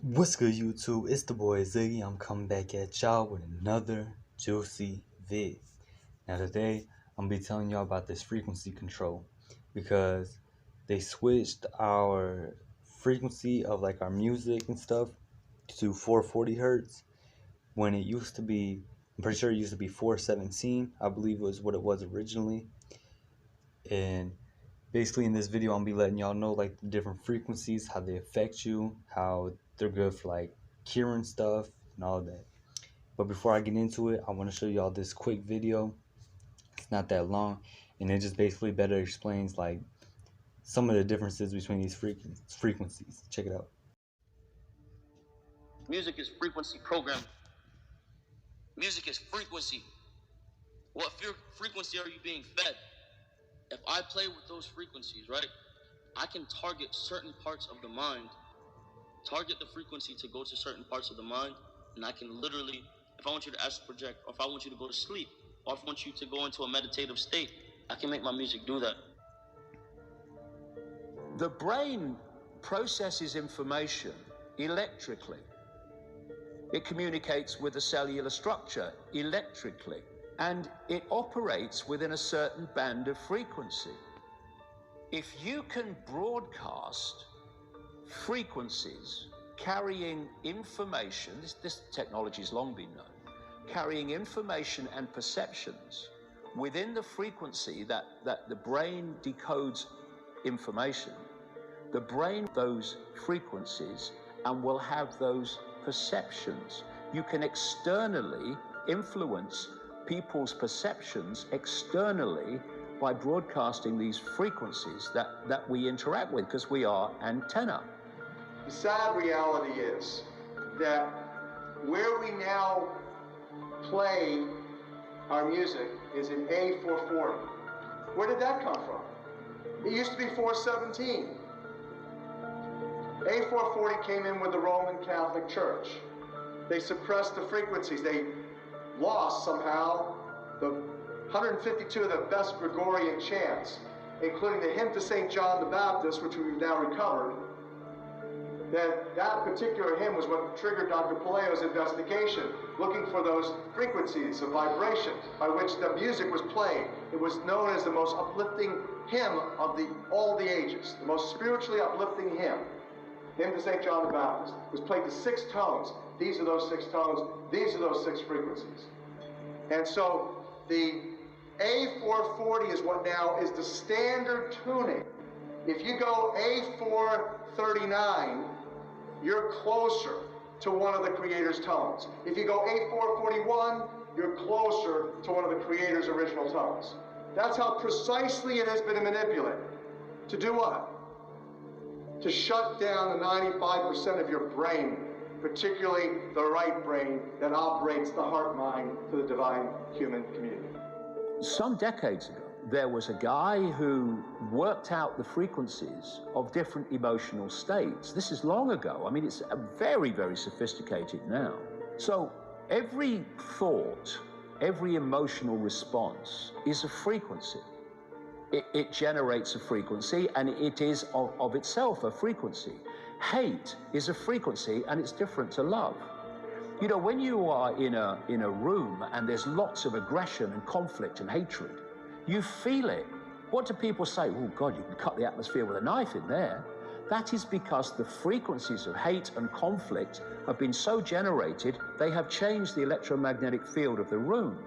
What's good, YouTube? It's the boy Ziggy. I'm coming back at y'all with another juicy vid. Now today, I'm gonna be telling y'all about this frequency control because they switched our frequency of like our music and stuff to 440 hertz when it used to be. I'm pretty sure it used to be 417. I believe was what it was originally. And basically, in this video, I'm gonna be letting y'all know like the different frequencies, how they affect you, how they're good for like hearing stuff and all that. But before I get into it, I want to show y'all this quick video. It's not that long, and it just basically better explains like some of the differences between these frequencies. Check it out. Music is frequency programming. Music is frequency. What frequency are you being fed? If I play with those frequencies, right, I can target certain parts of the mind, target the frequency to go to certain parts of the mind, and I can literally, if I want you to astral project, or if I want you to go to sleep, or if I want you to go into a meditative state, I can make my music do that. The brain processes information electrically. It communicates with the cellular structure electrically, and it operates within a certain band of frequency. If you can broadcast frequencies carrying information, this technology has long been known, carrying information and perceptions within the frequency that the brain decodes information, the brain those frequencies and will have those perceptions. You can externally influence people's perceptions externally by broadcasting these frequencies that we interact with, because we are antenna. The sad reality is that where we now play our music is in A440. Where did that come from? It used to be 417. A440 came in with the Roman Catholic Church. They suppressed the frequencies. They lost somehow the 152 of the best Gregorian chants, including the hymn to St. John the Baptist, which we've now recovered. That particular hymn was what triggered Dr. Palaio's investigation, looking for those frequencies of vibration by which the music was played. It was known as the most uplifting hymn of all the ages, the most spiritually uplifting hymn. Hymn to St. John the Baptist. It was played to 6 tones. These are those 6 tones. These are those 6 frequencies. And so the A440 is what now is the standard tuning. If you go A439, you're closer to one of the Creator's tones. If you go A441, you're closer to one of the Creator's original tones. That's how precisely it has been manipulated. To do what? To shut down the 95% of your brain, particularly the right brain that operates the heart-mind to the divine human community. Some decades ago, there was a guy who worked out the frequencies of different emotional states. This is long ago. I mean, it's very, very sophisticated now. So every thought, every emotional response is a frequency. It generates a frequency, and it is of itself a frequency. Hate is a frequency, and it's different to love. You know, when you are in a room and there's lots of aggression and conflict and hatred, you feel it. What do people say? Oh God, you can cut the atmosphere with a knife in there. That is because the frequencies of hate and conflict have been so generated, they have changed the electromagnetic field of the room.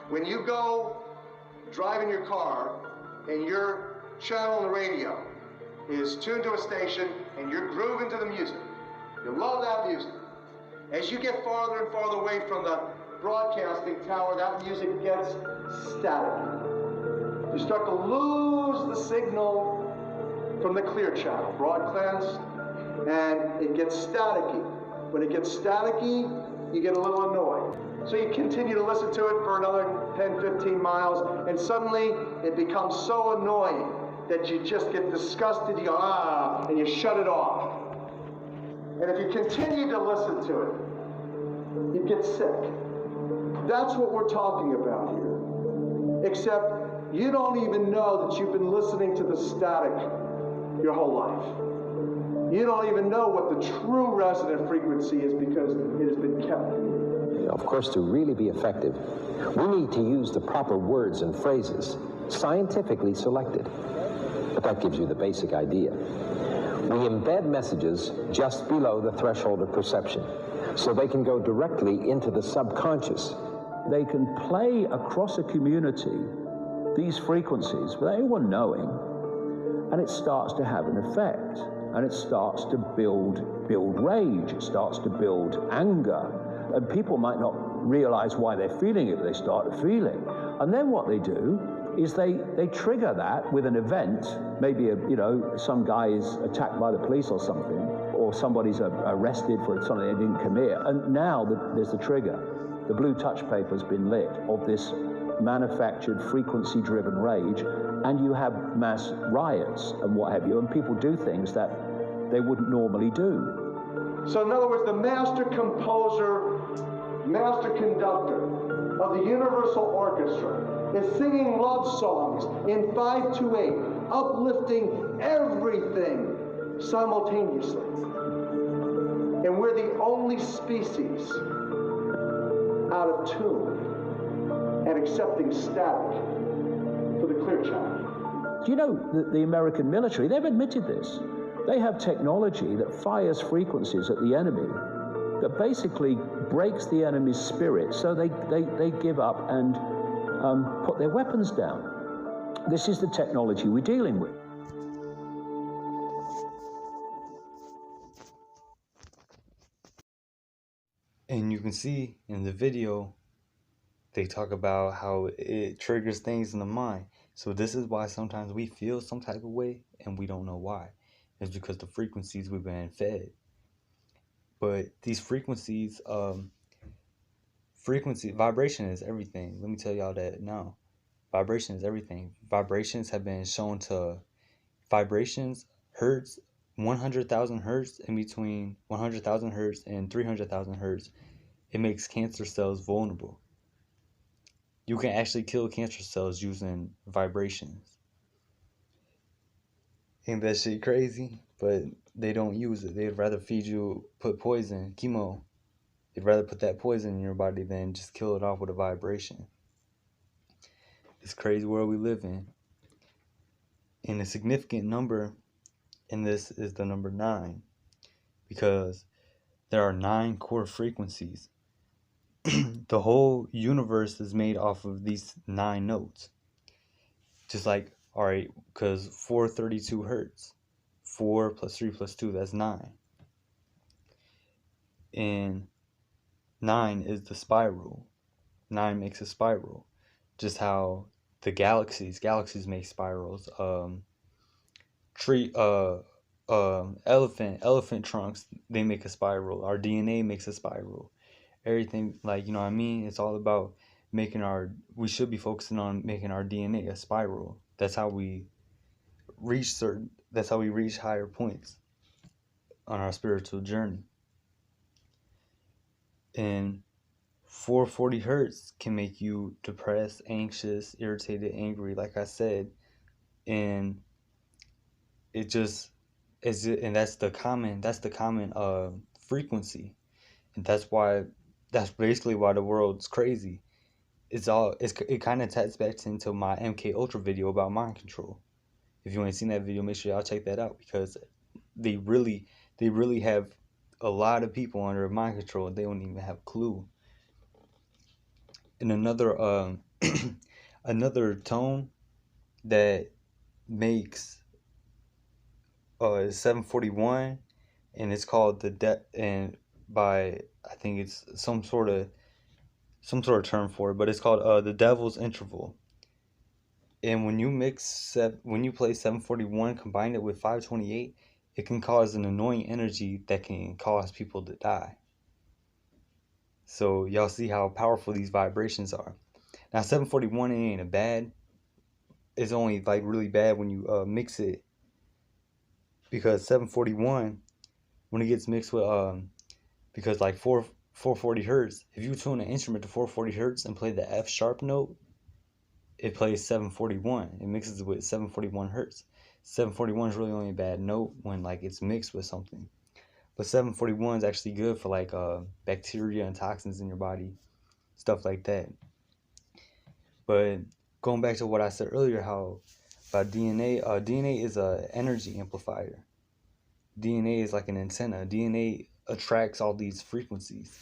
When you go drive in your car and your channel on the radio is tuned to a station and you're grooving to the music, you love that music. As you get farther and farther away from the broadcasting tower, that music gets static. You start to lose the signal from the clear channel, broadcast, and it gets staticky. When it gets staticky, you get a little annoyed. So you continue to listen to it for another 10, 15 miles, and suddenly it becomes so annoying that you just get disgusted, you go, and you shut it off. And if you continue to listen to it, you get sick. That's what we're talking about here. Except you don't even know that you've been listening to the static your whole life. You don't even know what the true resonant frequency is because it has been kept from you. Of course, to really be effective, we need to use the proper words and phrases, scientifically selected. But that gives you the basic idea. We embed messages just below the threshold of perception, so they can go directly into the subconscious. They can play across a community these frequencies without anyone knowing, and it starts to have an effect, and it starts to build rage, it starts to build anger, and people might not realize why they're feeling it, but they start feeling. And then what they do is they trigger that with an event, maybe some guy is attacked by the police or something, or somebody's arrested for something they didn't commit, and now there's the trigger. The blue touch paper's been lit of this manufactured frequency-driven rage, and you have mass riots and what have you, and people do things that they wouldn't normally do. So in other words, the master composer, master conductor of the Universal Orchestra is singing love songs in 5/8, uplifting everything simultaneously. And we're the only species out of tune and accepting static for the clear channel. Do you know that the American military, they've admitted this. They have technology that fires frequencies at the enemy that basically breaks the enemy's spirit, so they give up and put their weapons down. This is the technology we're dealing with. And you can see in the video, they talk about how it triggers things in the mind. So this is why sometimes we feel some type of way and we don't know why. It's because the frequencies we've been fed. But these frequencies, vibration is everything. Let me tell y'all that now. Vibration is everything. Vibrations have been shown to, hertz, 100,000 hertz, in between 100,000 hertz and 300,000 hertz, it makes cancer cells vulnerable. You can actually kill cancer cells using vibrations. Ain't that shit crazy? But they don't use it. They'd rather put poison, chemo. They'd rather put that poison in your body than just kill it off with a vibration. It's a crazy world we live in. And a significant number in this is the number 9, because there are 9 core frequencies. The whole universe is made off of these 9 notes. Just like, alright, because 432 hertz, 4 plus 3 plus 2, that's 9. And 9 is the spiral. 9 makes a spiral. Just how the galaxies make spirals. Elephant trunks, they make a spiral. Our DNA makes a spiral. Everything, like, you know what I mean? It's all about we should be focusing on making our DNA a spiral. That's how we reach higher points on our spiritual journey. And 440 hertz can make you depressed, anxious, irritated, angry, like I said. And it just is, and that's the common frequency. And that's basically why the world's crazy. It kind of taps back into my MK Ultra video about mind control. If you ain't seen that video, make sure y'all check that out, because they really have a lot of people under mind control and they don't even have a clue. And another another tone that makes is 741, and it's called I think it's some sort of term for it, but it's called the Devil's Interval. And when you play 741, combine it with 528, it can cause an annoying energy that can cause people to die. So y'all see how powerful these vibrations are. Now 741 ain't a bad. It's only like really bad when you mix it, because 741, when it gets mixed with because like 440 hertz, if you tune an instrument to 440 hertz and play the F sharp note, it plays 741. It mixes with 741 hertz. 741 is really only a bad note when like it's mixed with something. But 741 is actually good for like bacteria and toxins in your body, stuff like that. But going back to what I said earlier, how about DNA, DNA is a energy amplifier. DNA is like an antenna. DNA attracts all these frequencies.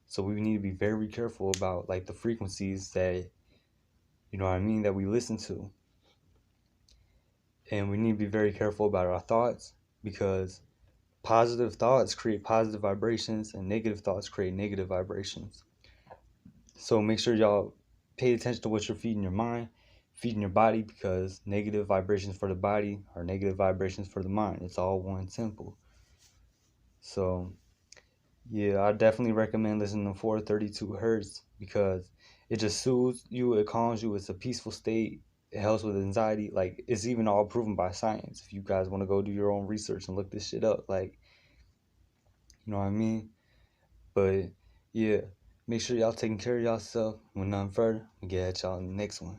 So we need to be very careful about like the frequencies that, you know what I mean, that we listen to. And we need to be very careful about our thoughts, because positive thoughts create positive vibrations and negative thoughts create negative vibrations. So make sure y'all pay attention to what you're feeding your mind, feeding your body, because negative vibrations for the body are negative vibrations for the mind. It's all one simple. So yeah, I definitely recommend listening to 432 hertz because it just soothes you, it calms you, it's a peaceful state, it helps with anxiety. Like, it's even all proven by science. If you guys want to go do your own research and look this shit up, like, you know what I mean? But yeah, make sure y'all taking care of yourself. With nothing further, we'll get at y'all in the next one.